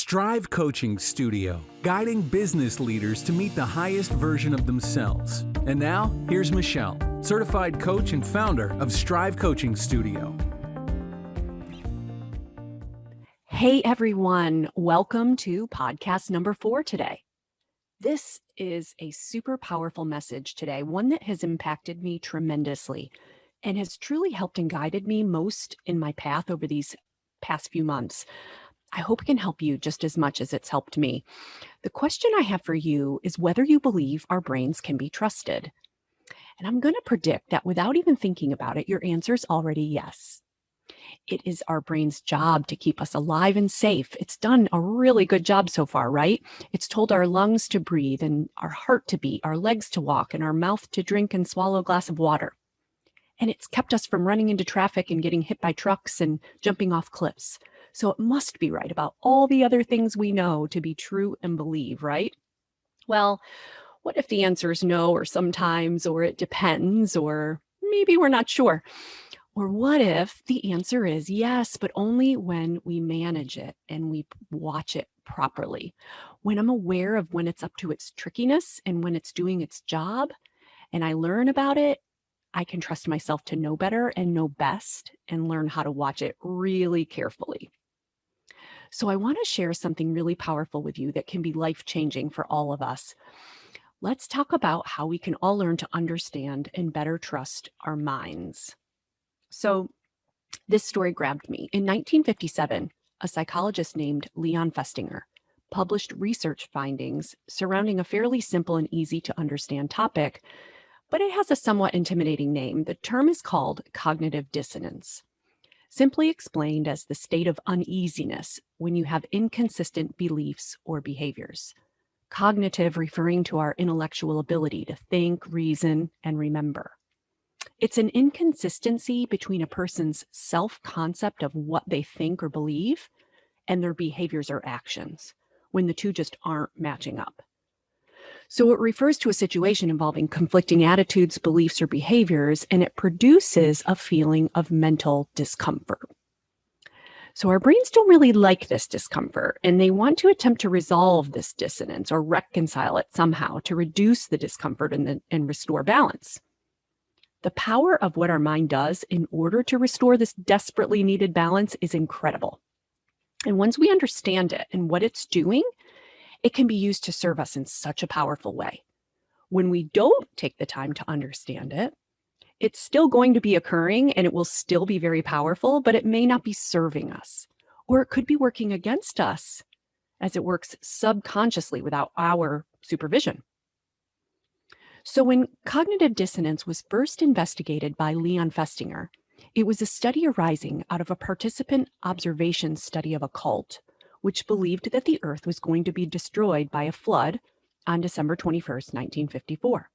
Strive Coaching Studio, guiding business leaders to meet the highest version of themselves. And now, here's Michelle, certified coach and founder of Strive Coaching Studio. Hey everyone, welcome to podcast number 4 today. This is a super powerful message today, one that has impacted me tremendously and has truly helped and guided me most in my path over these past few months. I hope it can help you just as much as it's helped me. The question I have for you is whether you believe our brains can be trusted. And I'm going to predict that without even thinking about it, your answer is already yes. It is our brain's job to keep us alive and safe. It's done a really good job so far, right? It's told our lungs to breathe and our heart to beat, our legs to walk, and our mouth to drink and swallow a glass of water. And it's kept us from running into traffic and getting hit by trucks and jumping off cliffs. So it must be right about all the other things we know to be true and believe, right? Well, what if the answer is no, or sometimes, or it depends, or maybe we're not sure? Or what if the answer is yes, but only when we manage it and we watch it properly? When I'm aware of when it's up to its trickiness and when it's doing its job, and I learn about it, I can trust myself to know better and know best and learn how to watch it really carefully. So I want to share something really powerful with you that can be life-changing for all of us. Let's talk about how we can all learn to understand and better trust our minds. So this story grabbed me. In 1957, a psychologist named Leon Festinger published research findings surrounding a fairly simple and easy to understand topic, but it has a somewhat intimidating name. The term is called cognitive dissonance, simply explained as the state of uneasiness when you have inconsistent beliefs or behaviors. Cognitive referring to our intellectual ability to think, reason, and remember. It's an inconsistency between a person's self-concept of what they think or believe and their behaviors or actions, when the two just aren't matching up. So it refers to a situation involving conflicting attitudes, beliefs, or behaviors, and it produces a feeling of mental discomfort. So our brains don't really like this discomfort, and they want to attempt to resolve this dissonance or reconcile it somehow to reduce the discomfort and restore balance. The power of what our mind does in order to restore this desperately needed balance is incredible. And once we understand it and what it's doing, it can be used to serve us in such a powerful way. When we don't take the time to understand it, it's still going to be occurring and it will still be very powerful, but it may not be serving us, or it could be working against us as it works subconsciously without our supervision. So when cognitive dissonance was first investigated by Leon Festinger, it was a study arising out of a participant observation study of a cult, which believed that the earth was going to be destroyed by a flood on December 21st, 1954.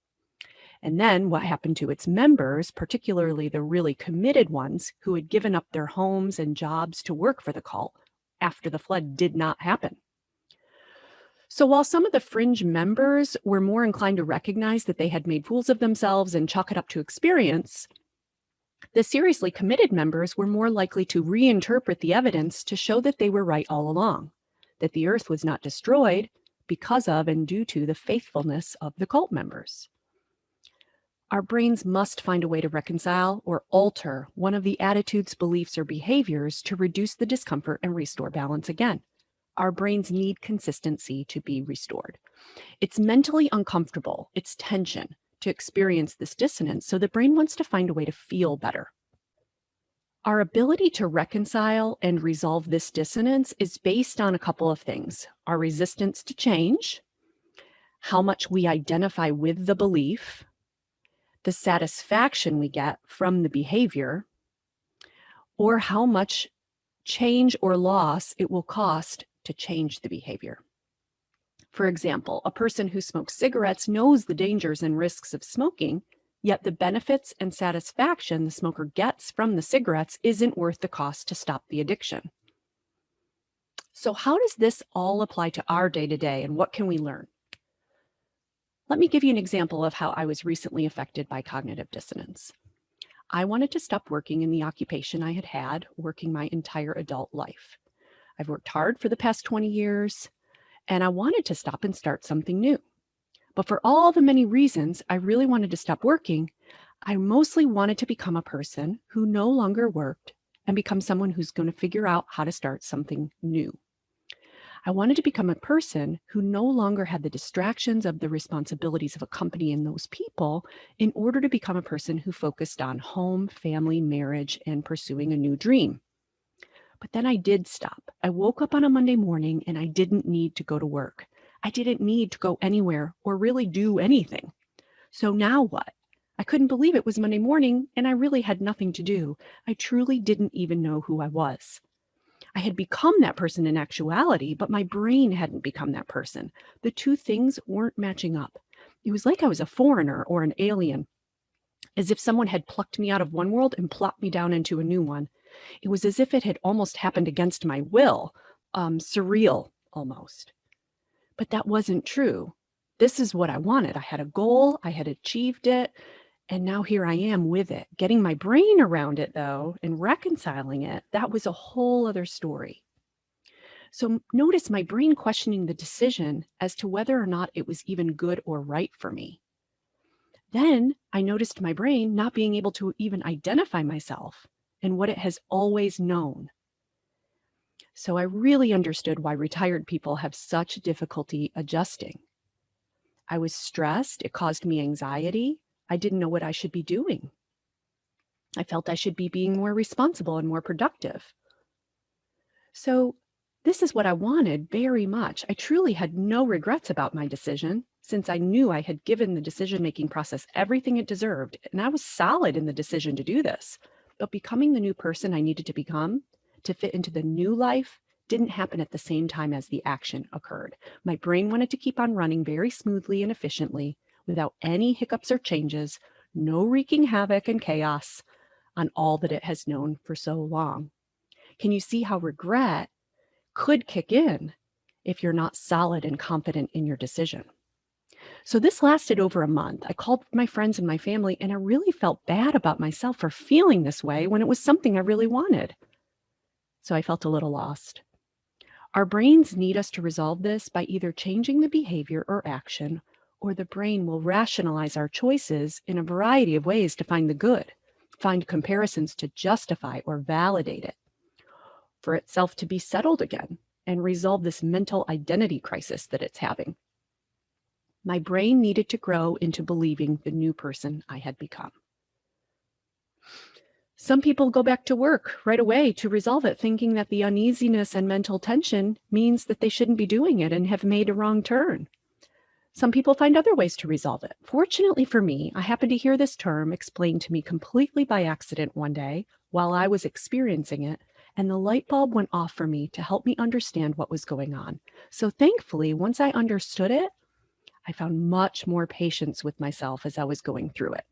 And then what happened to its members, particularly the really committed ones who had given up their homes and jobs to work for the cult after the flood did not happen. So while some of the fringe members were more inclined to recognize that they had made fools of themselves and chalk it up to experience, the seriously committed members were more likely to reinterpret the evidence to show that they were right all along, that the earth was not destroyed because of and due to the faithfulness of the cult members. Our brains must find a way to reconcile or alter one of the attitudes, beliefs, or behaviors to reduce the discomfort and restore balance again. Our brains need consistency to be restored. It's mentally uncomfortable, it's tension, to experience this dissonance, so the brain wants to find a way to feel better. Our ability to reconcile and resolve this dissonance is based on a couple of things: our resistance to change, how much we identify with the belief, the satisfaction we get from the behavior, or how much change or loss it will cost to change the behavior. For example, a person who smokes cigarettes knows the dangers and risks of smoking, yet the benefits and satisfaction the smoker gets from the cigarettes isn't worth the cost to stop the addiction. So how does this all apply to our day-to-day, and what can we learn? Let me give you an example of how I was recently affected by cognitive dissonance. I wanted to stop working in the occupation I had had working my entire adult life. I've worked hard for the past 20 years, and I wanted to stop and start something new. But for all the many reasons I really wanted to stop working, I mostly wanted to become a person who no longer worked and become someone who's going to figure out how to start something new. I wanted to become a person who no longer had the distractions of the responsibilities of a company and those people in order to become a person who focused on home, family, marriage, and pursuing a new dream. But then I did stop. I woke up on a Monday morning and I didn't need to go to work. I didn't need to go anywhere or really do anything. So now what? I couldn't believe it was Monday morning and I really had nothing to do. I truly didn't even know who I was. I had become that person in actuality, but my brain hadn't become that person. The two things weren't matching up. It was like I was a foreigner or an alien, as if someone had plucked me out of one world and plopped me down into a new one. It was as if it had almost happened against my will, surreal almost. But that wasn't true. This is what I wanted. I had a goal, I had achieved it, and now here I am with it. Getting my brain around it, though, and reconciling it, that was a whole other story. So notice my brain questioning the decision as to whether or not it was even good or right for me. Then I noticed my brain not being able to even identify myself and what it has always known. So I really understood why retired people have such difficulty adjusting. I was stressed. It caused me anxiety. I didn't know what I should be doing. I felt I should be being more responsible and more productive. So this is what I wanted very much. I truly had no regrets about my decision since I knew I had given the decision-making process everything it deserved, and I was solid in the decision to do this. But becoming the new person I needed to become to fit into the new life didn't happen at the same time as the action occurred. My brain wanted to keep on running very smoothly and efficiently without any hiccups or changes, no wreaking havoc and chaos on all that it has known for so long. Can you see how regret could kick in if you're not solid and confident in your decision? So this lasted over a month. I called my friends and my family, and I really felt bad about myself for feeling this way when it was something I really wanted. So I felt a little lost. Our brains need us to resolve this by either changing the behavior or action, or the brain will rationalize our choices in a variety of ways to find the good, find comparisons to justify or validate it, for itself to be settled again and resolve this mental identity crisis that it's having. My brain needed to grow into believing the new person I had become. Some people go back to work right away to resolve it, thinking that the uneasiness and mental tension means that they shouldn't be doing it and have made a wrong turn. Some people find other ways to resolve it. Fortunately for me, I happened to hear this term explained to me completely by accident one day while I was experiencing it, and the light bulb went off for me to help me understand what was going on. So thankfully, once I understood it, I found much more patience with myself as I was going through it.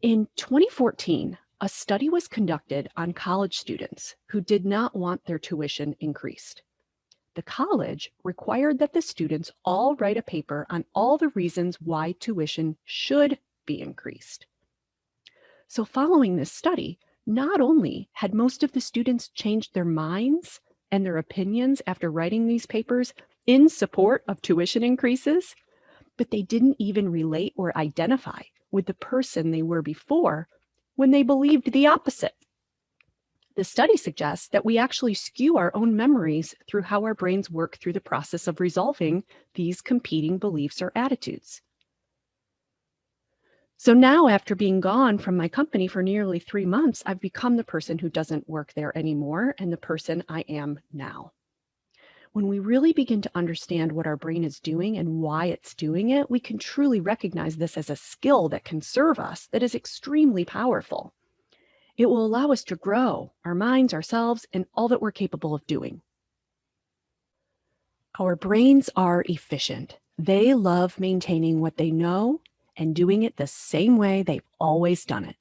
In 2014, a study was conducted on college students who did not want their tuition increased. The college required that the students all write a paper on all the reasons why tuition should be increased. So following this study, not only had most of the students changed their minds and their opinions after writing these papers in support of tuition increases, but they didn't even relate or identify with the person they were before when they believed the opposite. The study suggests that we actually skew our own memories through how our brains work through the process of resolving these competing beliefs or attitudes. So now, after being gone from my company for nearly 3 months, I've become the person who doesn't work there anymore and the person I am now. When we really begin to understand what our brain is doing and why it's doing it, we can truly recognize this as a skill that can serve us, that is extremely powerful. It will allow us to grow our minds, ourselves, and all that we're capable of doing. Our brains are efficient. They love maintaining what they know and doing it the same way they've always done it.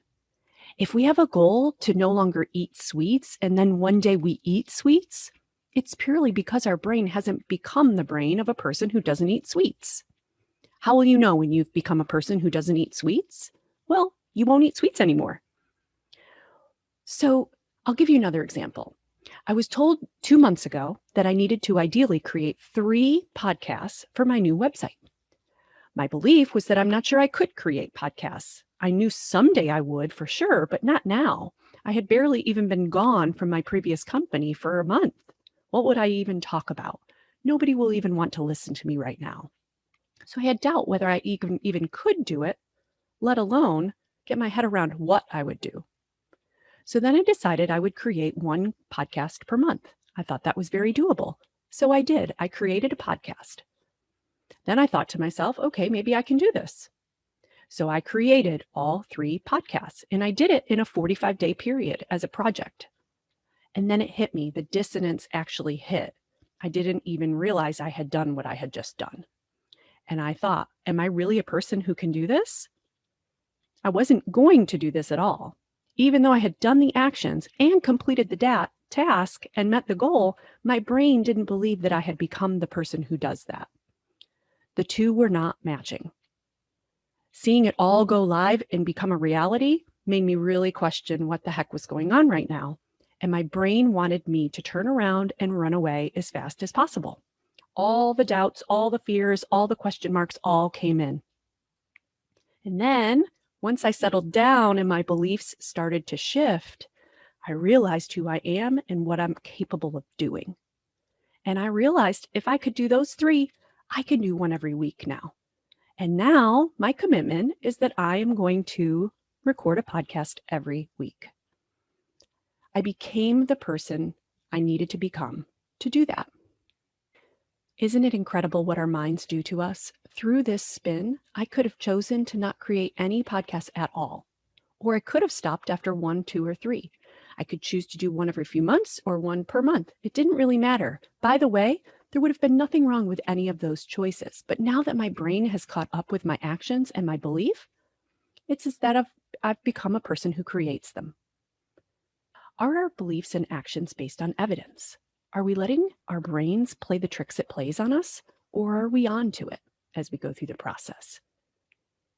If we have a goal to no longer eat sweets and then one day we eat sweets, it's purely because our brain hasn't become the brain of a person who doesn't eat sweets. How will you know when you've become a person who doesn't eat sweets? Well, you won't eat sweets anymore. So I'll give you another example. I was told 2 months ago that I needed to ideally create 3 podcasts for my new website. My belief was that I'm not sure I could create podcasts. I knew someday I would for sure, but not now. I had barely even been gone from my previous company for a month. What would I even talk about? Nobody will even want to listen to me right now. So I had doubt whether I even could do it, let alone get my head around what I would do. So then I decided I would create 1 podcast per month. I thought that was very doable. So I did. I created a podcast. Then I thought to myself, okay, maybe I can do this. So I created all 3 podcasts and I did it in a 45-day period as a project. And then it hit me. The dissonance actually hit. I didn't even realize I had done what I had just done. And I thought, am I really a person who can do this? I wasn't going to do this at all. Even though I had done the actions and completed the task and met the goal, my brain didn't believe that I had become the person who does that. The two were not matching. Seeing it all go live and become a reality made me really question what the heck was going on right now. And my brain wanted me to turn around and run away as fast as possible. All the doubts, all the fears, all the question marks all came in. And then once I settled down and my beliefs started to shift, I realized who I am and what I'm capable of doing. And I realized if I could do those 3, I can do 1 every week now. And now my commitment is that I am going to record a podcast every week. I became the person I needed to become to do that. Isn't it incredible what our minds do to us? Through this spin, I could have chosen to not create any podcasts at all, or I could have stopped after 1, 2, or 3. I could choose to do 1 every few months or 1 per month. It didn't really matter. By the way, there would have been nothing wrong with any of those choices. But now that my brain has caught up with my actions and my belief, it's as that I've become a person who creates them. Are our beliefs and actions based on evidence? Are we letting our brains play the tricks it plays on us, or are we on to it as we go through the process?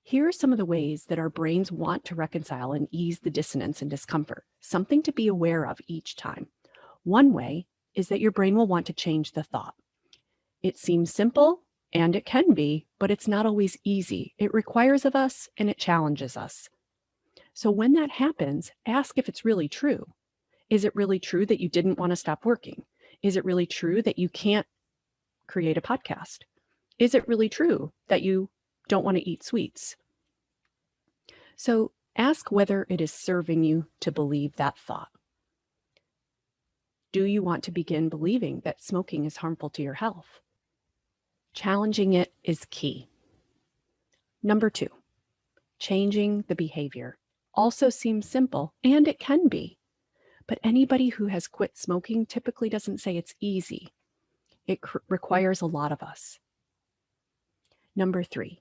Here are some of the ways that our brains want to reconcile and ease the dissonance and discomfort, something to be aware of each time. One way is that your brain will want to change the thought. It seems simple, and it can be, but it's not always easy. It requires of us, and it challenges us. So when that happens, ask if it's really true. Is it really true that you didn't want to stop working? Is it really true that you can't create a podcast? Is it really true that you don't want to eat sweets? So ask whether it is serving you to believe that thought. Do you want to begin believing that smoking is harmful to your health? Challenging it is key. Number 2, changing the behavior. Also seems simple, and it can be. But anybody who has quit smoking typically doesn't say it's easy. It requires a lot of us. Number 3,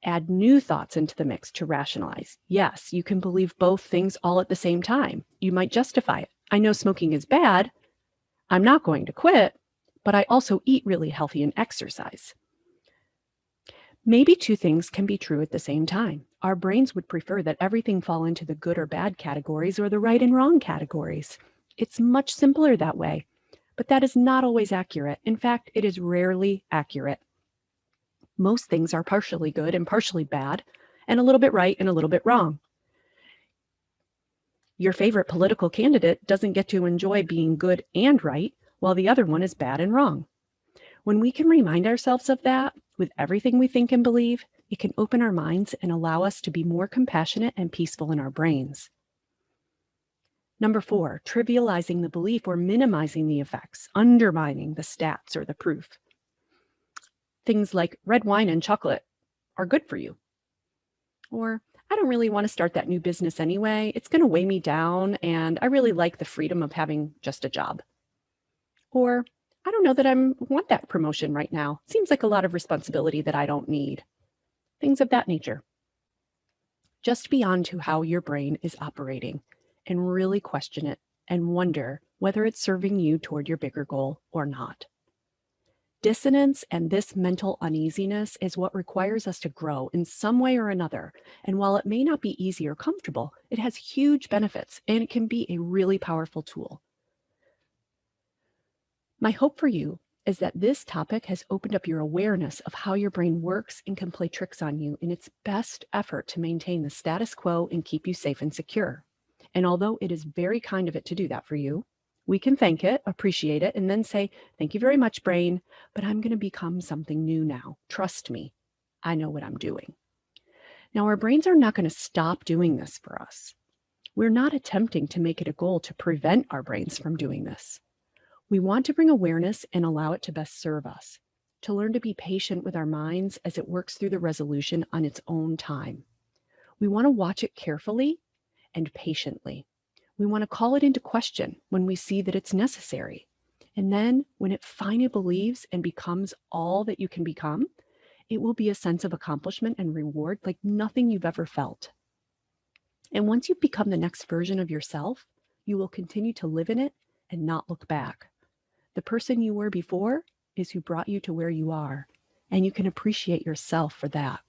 add new thoughts into the mix to rationalize. Yes, you can believe both things all at the same time. You might justify it. I know smoking is bad. I'm not going to quit, but I also eat really healthy and exercise. Maybe 2 things can be true at the same time. Our brains would prefer that everything fall into the good or bad categories or the right and wrong categories. It's much simpler that way, but that is not always accurate. In fact, it is rarely accurate. Most things are partially good and partially bad, and a little bit right and a little bit wrong. Your favorite political candidate doesn't get to enjoy being good and right, while the other one is bad and wrong. When we can remind ourselves of that with everything we think and believe, it can open our minds and allow us to be more compassionate and peaceful in our brains. Number 4, trivializing the belief or minimizing the effects, undermining the stats or the proof. Things like red wine and chocolate are good for you. Or I don't really want to start that new business anyway. It's going to weigh me down, and I really like the freedom of having just a job. Or I don't know that I want that promotion right now. Seems like a lot of responsibility that I don't need. Things of that nature. Just be on to how your brain is operating and really question it and wonder whether it's serving you toward your bigger goal or not. Dissonance and this mental uneasiness is what requires us to grow in some way or another. And while it may not be easy or comfortable, it has huge benefits and it can be a really powerful tool. My hope for you is that this topic has opened up your awareness of how your brain works and can play tricks on you in its best effort to maintain the status quo and keep you safe and secure. And although it is very kind of it to do that for you, we can thank it, appreciate it, and then say, "Thank you very much, brain, but I'm going to become something new now. Trust me, I know what I'm doing." Now, our brains are not going to stop doing this for us. We're not attempting to make it a goal to prevent our brains from doing this. We want to bring awareness and allow it to best serve us, to learn to be patient with our minds as it works through the resolution on its own time. We want to watch it carefully and patiently. We want to call it into question when we see that it's necessary. And then when it finally believes and becomes all that you can become, it will be a sense of accomplishment and reward like nothing you've ever felt. And once you've become the next version of yourself, you will continue to live in it and not look back. The person you were before is who brought you to where you are, and you can appreciate yourself for that.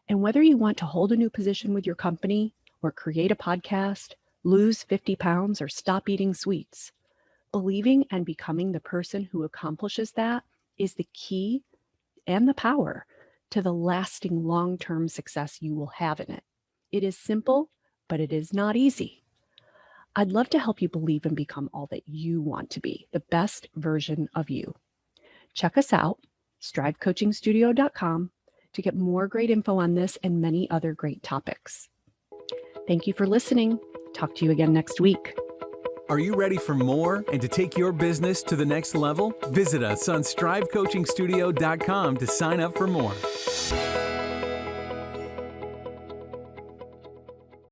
And whether you want to hold a new position with your company or create a podcast, lose 50 pounds, or stop eating sweets, believing and becoming the person who accomplishes that is the key and the power to the lasting long-term success you will have in it. It is simple, but it is not easy. I'd love to help you believe and become all that you want to be, the best version of you. Check us out, strivecoachingstudio.com, to get more great info on this and many other great topics. Thank you for listening. Talk to you again next week. Are you ready for more and to take your business to the next level? Visit us on strivecoachingstudio.com to sign up for more.